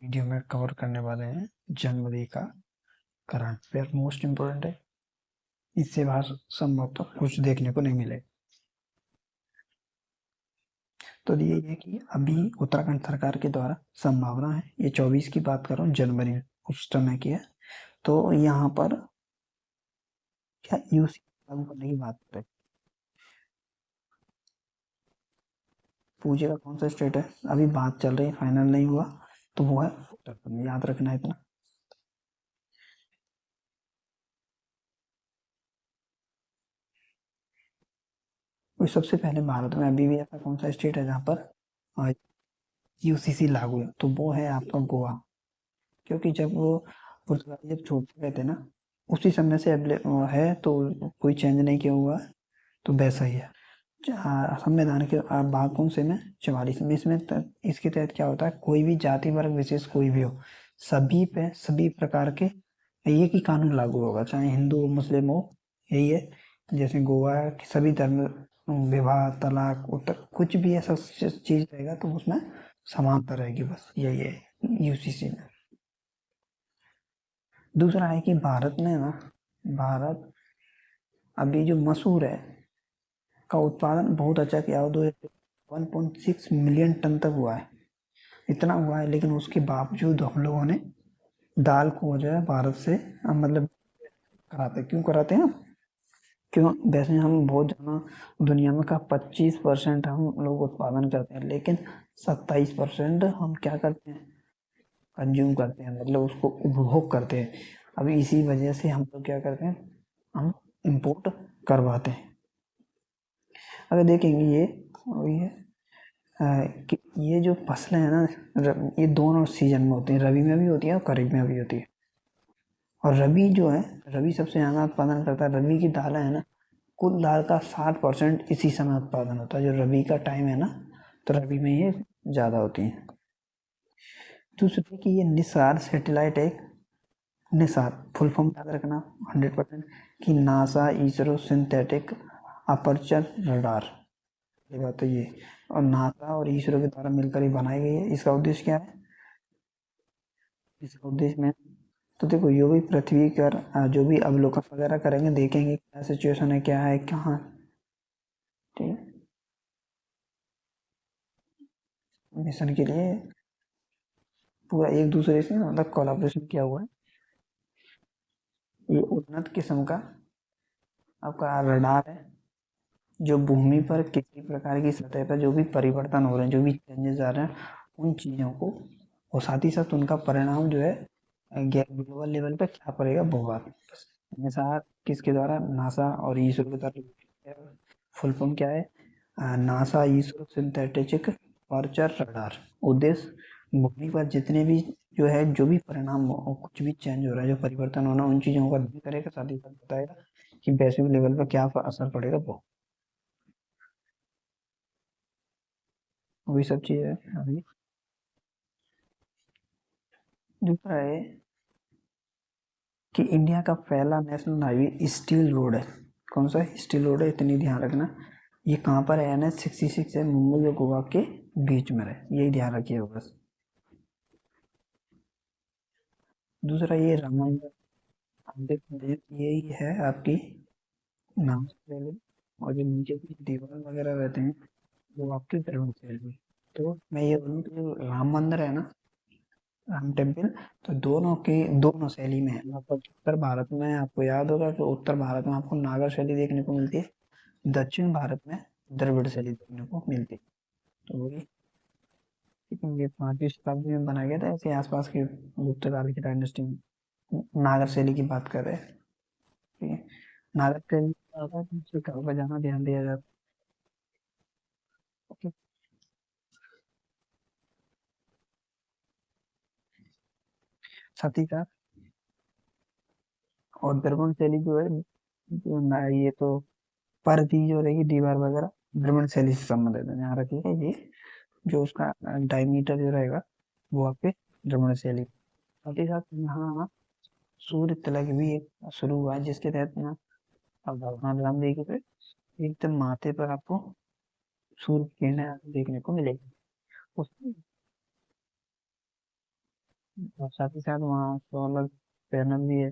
Video में cover करने वाले हैं जनवरी का करंट अफेयर। मोस्ट इम्पोर्टेंट है, इससे बाहर संभवतः कुछ देखने को नहीं मिले। तो ये है कि अभी उत्तराखंड सरकार के द्वारा संभावना है, ये 24 की बात कर रहा हूँ, जनवरी में उस समय की है। तो यहाँ पर क्या यूसी लागू करने की बात करें, पूछेगा कौन सा स्टेट है, अभी बात चल रही है, फाइनल नहीं हुआ, तो वो है उत्तराखंड। याद रखना है इतना। और सबसे पहले भारत में अभी भी ऐसा कौन सा स्टेट है जहाँ पर यूसीसी लागू है, तो वो है आपका गोवा। क्योंकि जब वो पुर्तगाली जब छोड़ते गए थे ना, उसी समय से है, तो कोई चेंज नहीं किया हुआ है, तो वैसा ही है। संविधान के भाग कौन से में 44 में, इसमें इसके तहत क्या होता है, कोई भी जाति वर्ग विशेष कोई भी हो, सभी पे सभी प्रकार के एक ही कानून लागू होगा, चाहे हिंदू हो मुस्लिम हो। यही है, जैसे गोवा है कि सभी धर्म, विवाह तलाक उत्तर कुछ भी ऐसा चीज रहेगा तो उसमें समानता रहेगी, बस यही है यूसीसी में। दूसरा है कि भारत में ना, भारत अभी जो मसूर है का उत्पादन बहुत अच्छा किया हो, 1.6 मिलियन टन तक हुआ है, इतना हुआ है। लेकिन उसके बावजूद हम लोगों ने दाल को जो है भारत से मतलब कराते, क्यों कराते हैं, क्यों, वैसे हम बहुत ज़्यादा दुनिया में का 25% हम लोग उत्पादन करते हैं, लेकिन 27% हम क्या करते हैं, कंज्यूम करते हैं, मतलब उसको उपभोग करते हैं। अभी इसी वजह से हम लोग क्या करते हैं, हम इंपोर्ट करवाते हैं। अगर देखेंगे ये कि ये जो फसलें हैं ना, ये दोनों सीजन में होती हैं, रबी में भी होती है और खरीफ में भी होती है। और रबी जो है, रबी सबसे ज़्यादा उत्पादन करता है, रबी की दालें है ना, कुल दाल का 60% इसी समय उत्पादन होता है, जो रबी का टाइम है ना, तो रबी में ये ज़्यादा होती है। दूसरी कि ये निसार सैटेलाइट एक, निसार फुल फॉर्म याद रखना 100% कि NASA ISRO synthetic aperture radar, ये बात तो ये, और नासा और इसरो के द्वारा मिलकर ही बनाई गई है। इसका उद्देश्य क्या है, इसका उद्देश्य में, तो देखो जो भी पृथ्वी पर जो भी अवलोकन वगैरह करेंगे, देखेंगे क्या सिचुएशन है, क्या है कहाँ, ठीक है, मिशन के लिए पूरा एक दूसरे से मतलब कोलाब्रेशन किया हुआ है। ये उन्नत किस्म का आपका रडार है, जो भूमि पर किसी प्रकार की सतह पर जो भी परिवर्तन हो रहे हैं, जो भी चेंजेस आ रहे हैं, उन चीज़ों को, और साथ ही साथ उनका परिणाम जो है ग्लोबल लेवल पे क्या पड़ेगा वो बात, बस। निसार किसके द्वारा, नासा और इसरो के द्वारा। फुल फॉर्म क्या है, NASA ISRO synthetic aperture radar. उद्देश्य भूमि पर जितने भी जो है, जो भी परिणाम हो, कुछ भी चेंज हो रहा है, जो परिवर्तन होना, उन चीज़ों का अध्ययन करेगा, साथ ही साथ बताएगा कि वैश्विक लेवल पर क्या असर पड़ेगा वो, वही सब चीज़ है अभी। दूसरा है कि इंडिया का पहला नेशनल हाईवे स्टील रोड है। कौन सा स्टील रोड है, इतनी ध्यान रखना। ये कहाँ पर है, NH66 है, मुंबई और गोवा के बीच में है, यही ध्यान रखिए बस। दूसरा ये राम मंदिर, आंध्र प्रदेश, यही है आपकी नाम वैली, और जो नीचे की दीवार वगैरह रहते हैं वो आपके धर्म शैली। तो मैं ये बोलूँ कि जो राम मंदिर है ना, राम टेम्पल, तो दोनों की दोनों शैली में है। मतलब उत्तर भारत में आपको याद होगा कि उत्तर भारत में आपको नागर शैली देखने को मिलती है, दक्षिण भारत में द्रविड़ शैली देखने को मिलती है। तो वही, ये 5वीं शताब्दी में बनाया गया था, ऐसे आसपास के गुप्त काल की डायनेस्टी में नागर शैली की बात कर रहे हैं, ठीक है। नागर शैली क्या होता है कि उसके घर पर जाना ध्यान दिया जाता है, ओके। साथ ही साथ और द्रविड़ शैली जो है, जो ना, ये तो परती जो रहेगी दीवार वगैरह, द्रविड़ शैली से संबंधित है, ध्यान रखिएगा ये, जो उसका डायमीटर जो रहेगा वो आपके द्रविड़ शैली। साथ ही साथ यहाँ सूर्य तिलक भी एक शुरू हुआ है, जिसके तहत ना अब भगवान राम जी के एकदम माथे पर आपको सूर्य की किरणें देखने को मिलेगी। उस और साथ ही साथ वहाँ सोलर पैनल भी है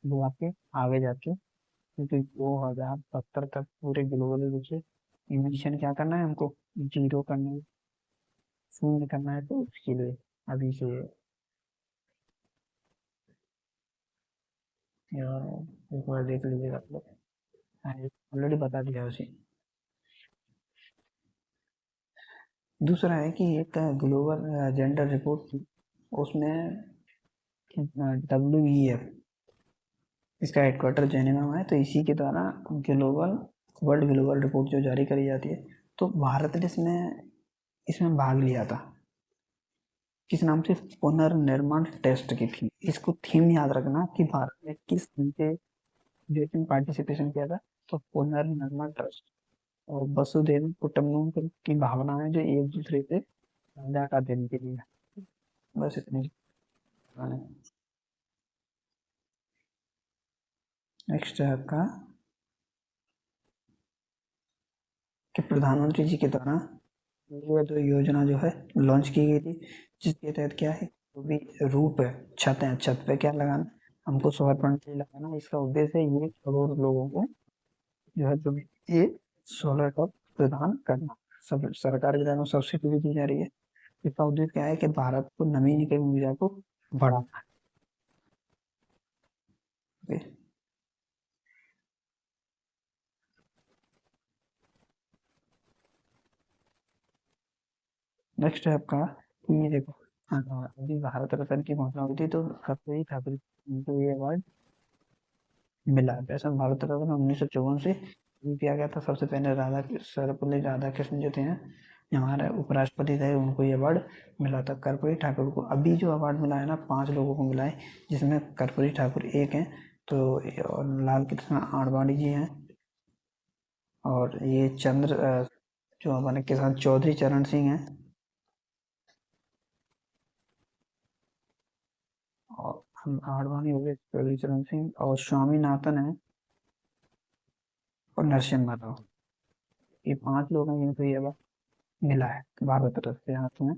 जो आपके आगे जाके, क्योंकि 2070 तक पूरे ग्लोबल रूप से इमिशन क्या करना है हमको, जीरो करना है, शून्य करना है, तो उसके लिए अभी से यार एक बार देख लीजिएगा आप लोग, ऑलरेडी बता दिया है उसी। दूसरा है कि एक ग्लोबल जेंडर रिपोर्ट थी, उसमें WEF, इसका हेडक्वार्टर जेनेवा में है, तो इसी के द्वारा ग्लोबल वर्ल्ड ग्लोबल रिपोर्ट जो जारी करी जाती है, तो भारत ने इसमें इसमें भाग लिया था। किस नाम से, पुनर्निर्माण टेस्ट की थी। इसको थीम याद रखना कि भारत ने किस थीम के देश में पार्टिसिपेशन किया था, तो पुनर्निर्माण ट्रस्ट और वसुधैव कुटुंबकम की भावना है जो एक दूसरे से साझा कर देने के लिए। बस इतनी। नेक्स्ट है आपका कि प्रधानमंत्री जी के द्वारा ये जो योजना जो है लॉन्च की गई थी, जिसके तहत क्या है, जो भी रूप है, छत है, छत पे क्या लगाना, हमको सौर पैनल लगाना। इसका उद्देश्य है 1 करोड़ लोगों को जो है जो ये सोलर का प्रदान करना। सब सरकार की तरफ सब्सिडी भी दी जा रही है। इसका उद्देश्य क्या है कि भारत को नवीनीकरण ऊर्जा को बढ़ाना है। नेक्स्ट है आपका कि ये देखो, हाँ हाँ, अभी भारत रत्न की घोषणा हुई थी, तो सबसे ही ठाकुर को ये अवार्ड मिला है। वैसे भारत रत्न 1954 से शुरू किया गया था। सबसे पहले सर्वपल्ली राधाकृष्ण जो थे, हमारे उपराष्ट्रपति थे, उनको ये अवार्ड मिला था। कर्पूरी ठाकुर को अभी जो अवार्ड मिला है ना, 5 लोगों को मिला है, जिसमें कर्पूरी ठाकुर एक हैं, तो और लाल कृष्ण आडवाणी जी हैं, और ये जो हमारे किसान चौधरी चरण सिंह हैं, और हम आडवाणी हो गए, चौधरी चरण सिंह, और स्वामीनाथन है, और नरसिम्हा राव। ये 5 लोग हैं जिनको ये मिला है भारत तरफ से हाथ में।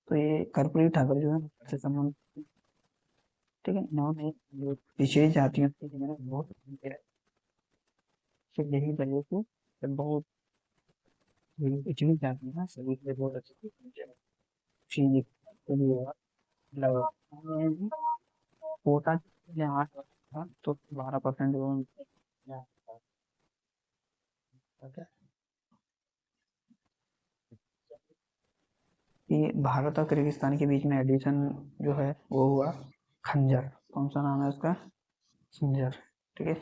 तो ये कर्पूरी ठाकुर जो है से संबंध, ठीक है, इन्होंने जो पिछड़ी जातियों के लिए बहुत किया है। सिर्फ यही वजह से जब बहुत जो पिछड़ी जाति है सभी के लिए बहुत अच्छी चीज के लिए मतलब कोटा के लिए 8 था, तो 12% वो ये भारत और किर्गिस्तान के बीच में एडिशन जो है वो हुआ खंजर। कौन सा नाम है उसका, खंजर, ठीक है।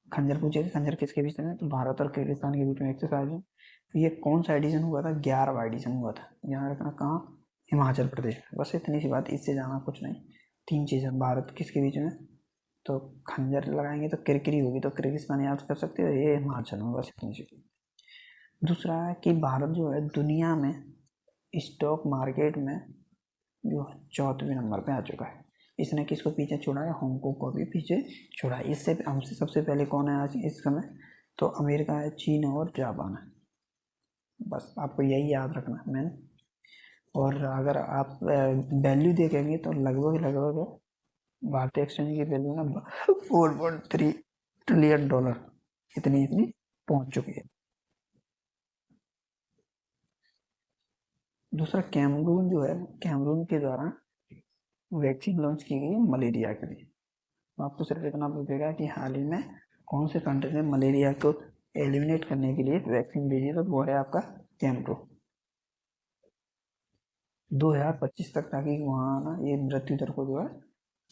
खंजर पूछे खंजर किसके बीच में है, तो भारत और किर्गिस्तान के बीच में एक्सरसाइज है। तो ये कौन सा एडिशन हुआ था, 11वां एडिशन हुआ था। यहाँ रखना कहाँ, हिमाचल प्रदेश में। बस इतनी सी बात, इससे जाना कुछ नहीं। 3 चीज़ें, भारत किसके बीच में, तो खंजर लगाएंगे तो किरकिरी होगी, तो किर्गिस्तान याद कर सकते हो, ये हिमाचल में। बस इतनी सी। दूसरा है कि भारत जो है दुनिया में स्टॉक मार्केट में जो 4वें नंबर पे आ चुका है। इसने किसको पीछे छोड़ा है, हांगकांग को भी पीछे छोड़ा है। इससे हमसे सबसे पहले कौन है आज इस समय, तो अमेरिका है, चीन और जापान है। बस आपको यही याद रखना है मैन। और अगर आप वैल्यू देखेंगे तो लगभग लगभग भारतीय एक्सचेंज की वैल्यू ना 4.3 ट्रिलियन डॉलर, इतनी इतनी पहुंच चुकी है। दूसरा, कैमरून जो है, कैमरून के द्वारा वैक्सीन लॉन्च की गई मलेरिया के लिए। तो आपको सिर्फ इतना पूछेगा कि हाल ही में कौन से कंट्री ने मलेरिया को एलिमिनेट करने के लिए वैक्सीन भेजी, तो वो है आपका कैमरून। 2025 तक, ताकि वहाँ ना ये मृत्यु दर को जो है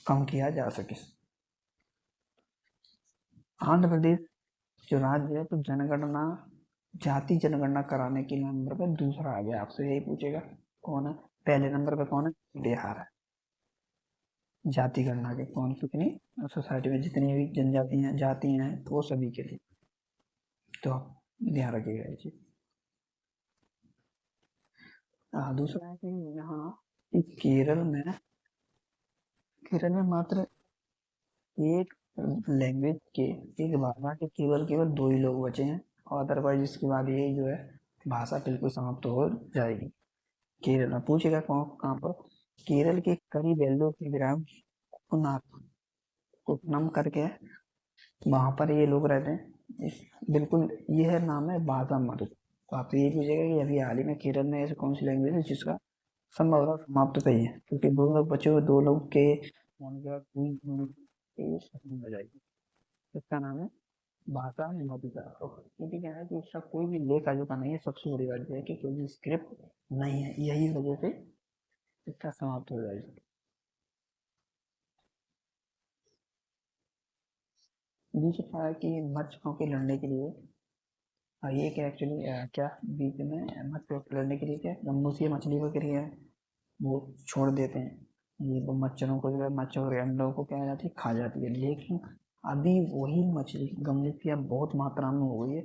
कम किया जा सके। आंध्र प्रदेश जो राज्य है, तो जनगणना, जाति जनगणना कराने के नंबर पर दूसरा आ गया। आपसे यही पूछेगा कौन है, पहले नंबर पर कौन है, बिहार है। जाति गणना के कौन, कितनी सोसाइटी में जितनी भी जनजाति हैं, जातियां हैं, तो वो सभी के लिए, तो ध्यान रखिएगा ये चीज। दूसरा है कि यहाँ केरल में मात्र एक लैंग्वेज के, एक भाषा के केवल केवल 2 ही लोग बचे हैं, और अदरवाइज इसके बाद यही जो है भाषा बिल्कुल समाप्त हो जाएगी। केरल में पूछेगा कहाँ पर, केरल के करीबेल्लो के ग्राम कुनाक कुटनम करके है, वहाँ पर ये लोग रहते हैं। बिल्कुल ये है, नाम है बाजा मरु। तो आपसे ये पूछेगा कि अभी हाल ही में केरल में ऐसी कौन सी लैंग्वेज है जिसका संभवतः समाप्त पे ही है, क्योंकि दो लोग बचे हुए, दो लोग के होने के बाद कोई खत्म हो जाएगी। इसका नाम है भाषा मधुका। तो क्योंकि क्या है कि इसका कोई भी लेख आजू का नहीं है, सबसे बड़ी बात यह है कि कोई भी स्क्रिप्ट नहीं है, यही वजह से इसका समाप्त हो जाएगा। दूसरा था कि मच्छरों के लड़ने के लिए, ये क्या एक्चुअली क्या बीच में मच्छरों के लड़ने के लिए क्या गंबूसी मछली वगैरह है, वो छोड़ देते हैं। ये वो मच्छरों को जो है, मच्छर के अंडों को क्या हो जाती है, खा जाती है। लेकिन अभी वही मछली गंबूसिया बहुत मात्रा में हो गई है,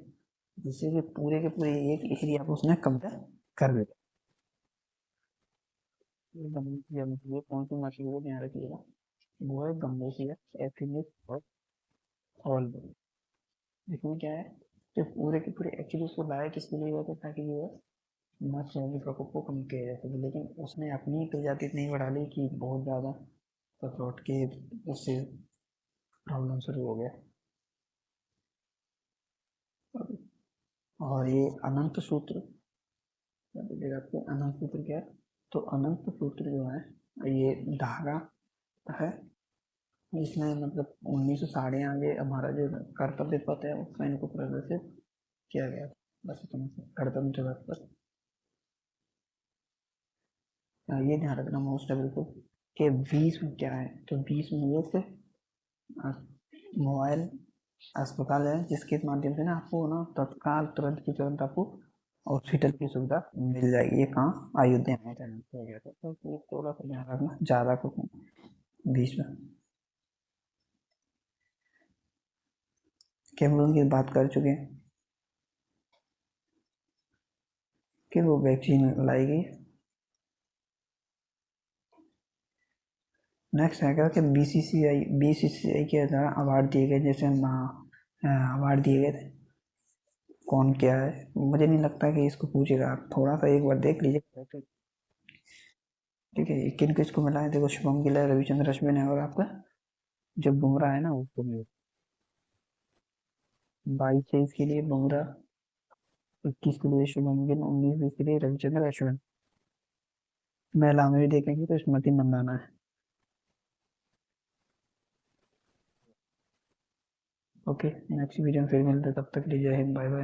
जिससे कि पूरे के पूरे एक एरिया को उसने कब्जा कर लिया। ये गंबूसिया मछली है, कौन सी मछली है ध्यान रखिएगा, वो है गंबूसिया एफिनिस और ऑल। इसमें क्या है कि पूरे के पूरे एक्चुअली उसको लाया किसके लिए हुआ था, ताकि जो है मच्छरों के प्रकोप को कम किया जा सके। लेकिन उसने अपनी प्रजाति इतनी बढ़ा ली कि बहुत ज़्यादा कटौट के उससे प्रॉब्लम शुरू हो गया। और ये अनंत सूत्र, आपको अनंत सूत्र क्या है, तो अनंत सूत्र जो है ये धारा है। इसमें मतलब 1900 आगे हमारा जो कर्तव्य पथ है उसमें इनको प्रदर्शित किया गया था। बस इतना गणतंत्र दिवस पर ये ध्यान रखना मोस्ट है बिल्कुल, कि 20 में क्या है, तो 20 में एक मोबाइल अस्पताल है, जिसके माध्यम से ना आपको ना तत्काल तुरंत की तुरंत आपको हॉस्पिटल की सुविधा मिल जाएगी। ये कहाँ, अयोध्या में हो गया था। तो ये थोड़ा सा ध्यान रखना, ज़्यादा कुछ नहीं। 20 में कैमरून की बात कर चुके हैं कि वो वैक्सीन लाई गई। नेक्स्ट है क्या कि बीसीसीआई के द्वारा अवार्ड दिए गए, जैसे अवार्ड दिए गए थे, कौन क्या है, मुझे नहीं लगता कि इसको पूछेगा। आप थोड़ा सा एक बार देख लीजिए, ठीक है। किन किसको मिला है, देखो शुभम गिल है, रविचंद्र अश्विन है, और आपका जो बुमराह है ना उसको मिला। 22-23 के लिए बुमराह, 21 के लिए शुभम गिल, 19-20 के लिए रविचंद्र अश्विन। महिला में भी देखेंगे तो स्मृति मंदाना है। ओके, नेक्स्ट वीडियो में फिर मिलते हैं, तब तक के लिए जय हिंद, बाय बाय।